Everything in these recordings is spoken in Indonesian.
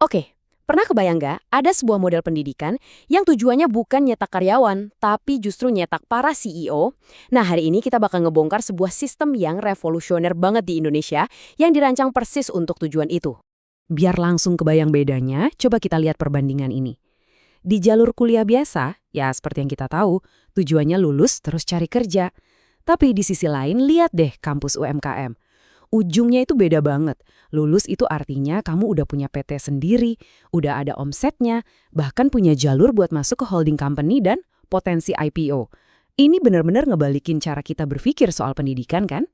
Oke, pernah kebayang nggak ada sebuah model pendidikan yang tujuannya bukan nyetak karyawan, tapi justru nyetak para CEO? Nah, hari ini kita bakal ngebongkar sebuah sistem yang revolusioner banget di Indonesia yang dirancang persis untuk tujuan itu. Biar langsung kebayang bedanya, coba kita lihat perbandingan ini. Di jalur kuliah biasa, ya seperti yang kita tahu, tujuannya lulus terus cari kerja. Tapi di sisi lain, lihat deh kampus UMKM. Ujungnya itu beda banget. Lulus itu artinya kamu udah punya PT sendiri, udah ada omsetnya, bahkan punya jalur buat masuk ke holding company dan potensi IPO. Ini benar-benar ngebalikin cara kita berpikir soal pendidikan kan?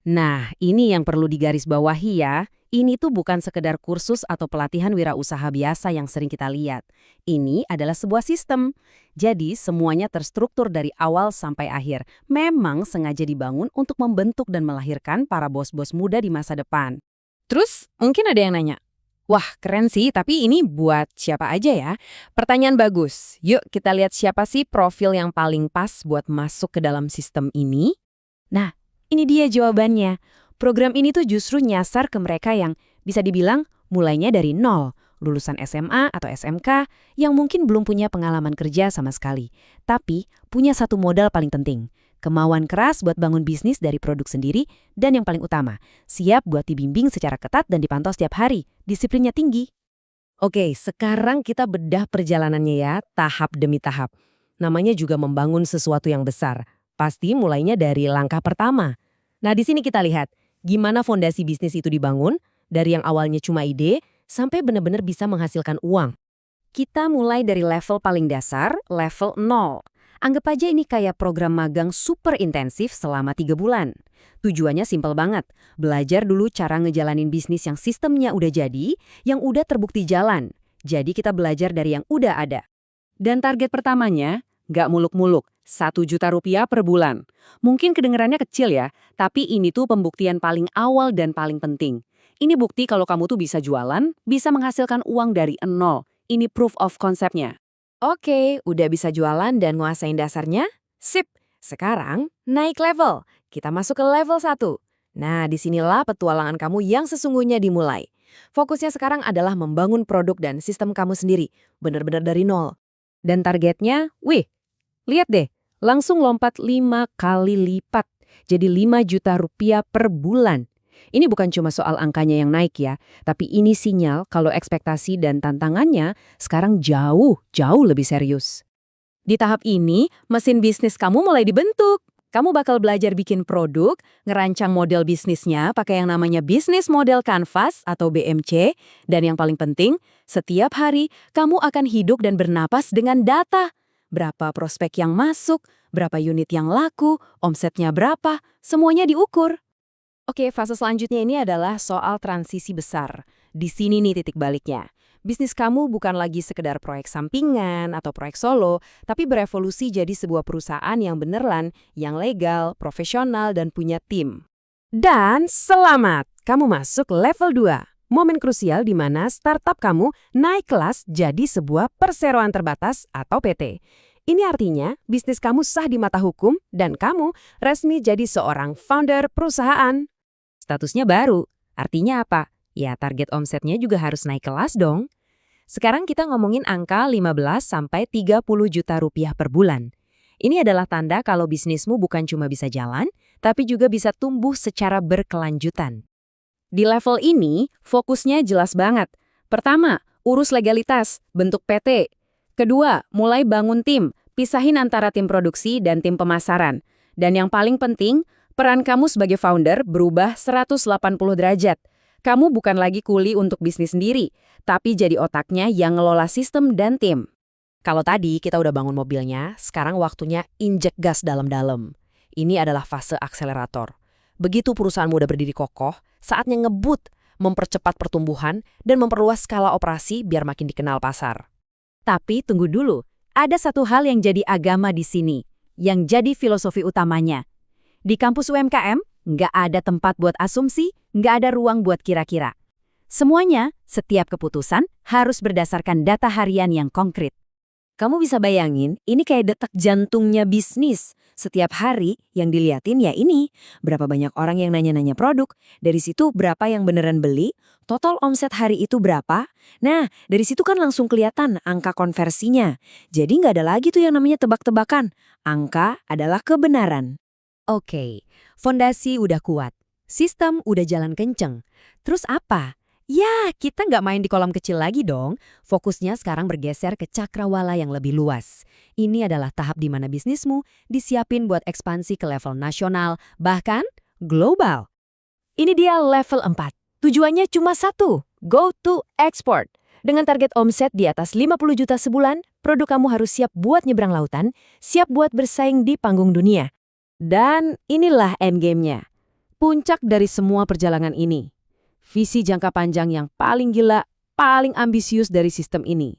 Nah, ini yang perlu digarisbawahi ya. Ini tuh bukan sekedar kursus atau pelatihan wirausaha biasa yang sering kita lihat. Ini adalah sebuah sistem. Jadi, semuanya terstruktur dari awal sampai akhir. Memang sengaja dibangun untuk membentuk dan melahirkan para bos-bos muda di masa depan. Terus, mungkin ada yang nanya, wah keren sih, tapi ini buat siapa aja ya? Pertanyaan bagus. Yuk kita lihat siapa sih profil yang paling pas buat masuk ke dalam sistem ini? Nah, ini dia jawabannya. Program ini tuh justru nyasar ke mereka yang bisa dibilang mulainya dari nol, lulusan SMA atau SMK yang mungkin belum punya pengalaman kerja sama sekali. Tapi punya satu modal paling penting, kemauan keras buat bangun bisnis dari produk sendiri, dan yang paling utama, siap buat dibimbing secara ketat dan dipantau setiap hari, disiplinnya tinggi. Oke, sekarang kita bedah perjalanannya ya, tahap demi tahap. Namanya juga membangun sesuatu yang besar. Pasti mulainya dari langkah pertama. Nah, di sini kita lihat gimana fondasi bisnis itu dibangun, dari yang awalnya cuma ide, sampai benar-benar bisa menghasilkan uang. Kita mulai dari level paling dasar, level 0. Anggap aja ini kayak program magang super intensif selama 3 bulan. Tujuannya simpel banget, belajar dulu cara ngejalanin bisnis yang sistemnya udah jadi, yang udah terbukti jalan. Jadi kita belajar dari yang udah ada. Dan target pertamanya, nggak muluk-muluk, 1 juta rupiah per bulan. Mungkin kedengarannya kecil ya, tapi ini tuh pembuktian paling awal dan paling penting. Ini bukti kalau kamu tuh bisa jualan, bisa menghasilkan uang dari nol. Ini proof of concept-nya. Oke, udah bisa jualan dan nguasain dasarnya? Sip, sekarang naik level. Kita masuk ke level 1. Nah, disinilah petualangan kamu yang sesungguhnya dimulai. Fokusnya sekarang adalah membangun produk dan sistem kamu sendiri, benar-benar dari nol. Dan targetnya, wih, lihat deh, langsung lompat 5 kali lipat. Jadi 5 juta rupiah per bulan. Ini bukan cuma soal angkanya yang naik ya, tapi ini sinyal kalau ekspektasi dan tantangannya sekarang jauh lebih serius. Di tahap ini, mesin bisnis kamu mulai dibentuk. Kamu bakal belajar bikin produk, ngerancang model bisnisnya pakai yang namanya Business Model Canvas atau BMC, dan yang paling penting, setiap hari kamu akan hidup dan bernapas dengan data. Berapa prospek yang masuk, berapa unit yang laku, omsetnya berapa, semuanya diukur. Oke, fase selanjutnya ini adalah soal transisi besar. Di sini nih titik baliknya. Bisnis kamu bukan lagi sekedar proyek sampingan atau proyek solo, tapi berevolusi jadi sebuah perusahaan yang beneran, yang legal, profesional, dan punya tim. Dan selamat, kamu masuk level 2. Momen krusial di mana startup kamu naik kelas jadi sebuah perseroan terbatas atau PT. Ini artinya bisnis kamu sah di mata hukum dan kamu resmi jadi seorang founder perusahaan. Statusnya baru, artinya apa? Ya target omsetnya juga harus naik kelas dong. Sekarang kita ngomongin angka 15–30 juta rupiah per bulan. Ini adalah tanda kalau bisnismu bukan cuma bisa jalan, tapi juga bisa tumbuh secara berkelanjutan. Di level ini, fokusnya jelas banget. Pertama, urus legalitas, bentuk PT. Kedua, mulai bangun tim, pisahin antara tim produksi dan tim pemasaran. Dan yang paling penting, peran kamu sebagai founder berubah 180 derajat. Kamu bukan lagi kuli untuk bisnis sendiri, tapi jadi otaknya yang ngelola sistem dan tim. Kalau tadi kita udah bangun mobilnya, sekarang waktunya injek gas dalam-dalam. Ini adalah fase akselerator. Begitu perusahaanmu udah berdiri kokoh, saatnya ngebut, mempercepat pertumbuhan, dan memperluas skala operasi biar makin dikenal pasar. Tapi tunggu dulu, ada satu hal yang jadi agama di sini, yang jadi filosofi utamanya. Di kampus UMKM, nggak ada tempat buat asumsi, nggak ada ruang buat kira-kira. Semuanya, setiap keputusan, harus berdasarkan data harian yang konkret. Kamu bisa bayangin, ini kayak detak jantungnya bisnis. Setiap hari yang diliatin ya ini, berapa banyak orang yang nanya-nanya produk, dari situ berapa yang beneran beli, total omset hari itu berapa. Nah, dari situ kan langsung kelihatan angka konversinya. Jadi nggak ada lagi tuh yang namanya tebak-tebakan. Angka adalah kebenaran. Oke, fondasi udah kuat, sistem udah jalan kenceng. Terus apa? Ya, kita nggak main di kolam kecil lagi dong. Fokusnya sekarang bergeser ke cakrawala yang lebih luas. Ini adalah tahap di mana bisnismu disiapin buat ekspansi ke level nasional, bahkan global. Ini dia level 4. Tujuannya cuma satu, go to export. Dengan target omset di atas 50 juta sebulan, produk kamu harus siap buat nyebrang lautan, siap buat bersaing di panggung dunia. Dan inilah endgame-nya. Puncak dari semua perjalanan ini. Visi jangka panjang yang paling gila, paling ambisius dari sistem ini.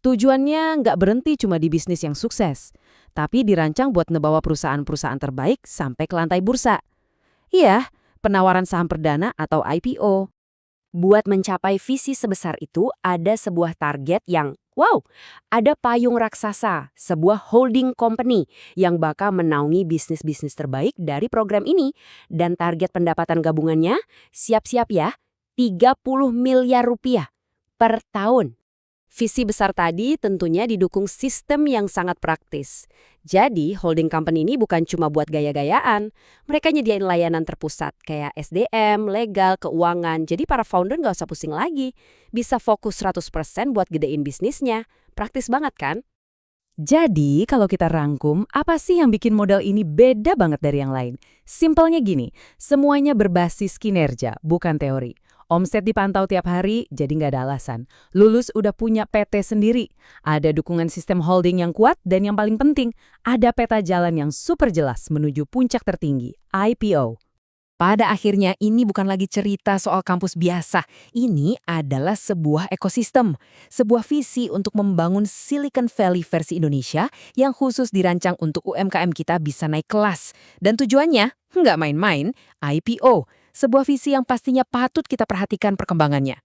Tujuannya nggak berhenti cuma di bisnis yang sukses, tapi dirancang buat ngebawa perusahaan-perusahaan terbaik sampai ke lantai bursa. Iya, penawaran saham perdana atau IPO. Buat mencapai visi sebesar itu, ada sebuah target yang, ada payung raksasa, sebuah holding company yang bakal menaungi bisnis-bisnis terbaik dari program ini. Dan target pendapatan gabungannya, siap-siap ya, 30 miliar rupiah per tahun. Visi besar tadi tentunya didukung sistem yang sangat praktis. Jadi, holding company ini bukan cuma buat gaya-gayaan. Mereka nyediain layanan terpusat kayak SDM, legal, keuangan. Jadi para founder nggak usah pusing lagi. Bisa fokus 100% buat gedein bisnisnya. Praktis banget kan? Jadi, kalau kita rangkum, apa sih yang bikin model ini beda banget dari yang lain? Simpelnya gini, semuanya berbasis kinerja, bukan teori. Omset dipantau tiap hari, jadi nggak ada alasan. Lulus udah punya PT sendiri. Ada dukungan sistem holding yang kuat, dan yang paling penting, ada peta jalan yang super jelas menuju puncak tertinggi, IPO. Pada akhirnya ini bukan lagi cerita soal kampus biasa. Ini adalah sebuah ekosistem, sebuah visi untuk membangun Silicon Valley versi Indonesia yang khusus dirancang untuk UMKM kita bisa naik kelas. Dan tujuannya nggak main-main, IPO, sebuah visi yang pastinya patut kita perhatikan perkembangannya.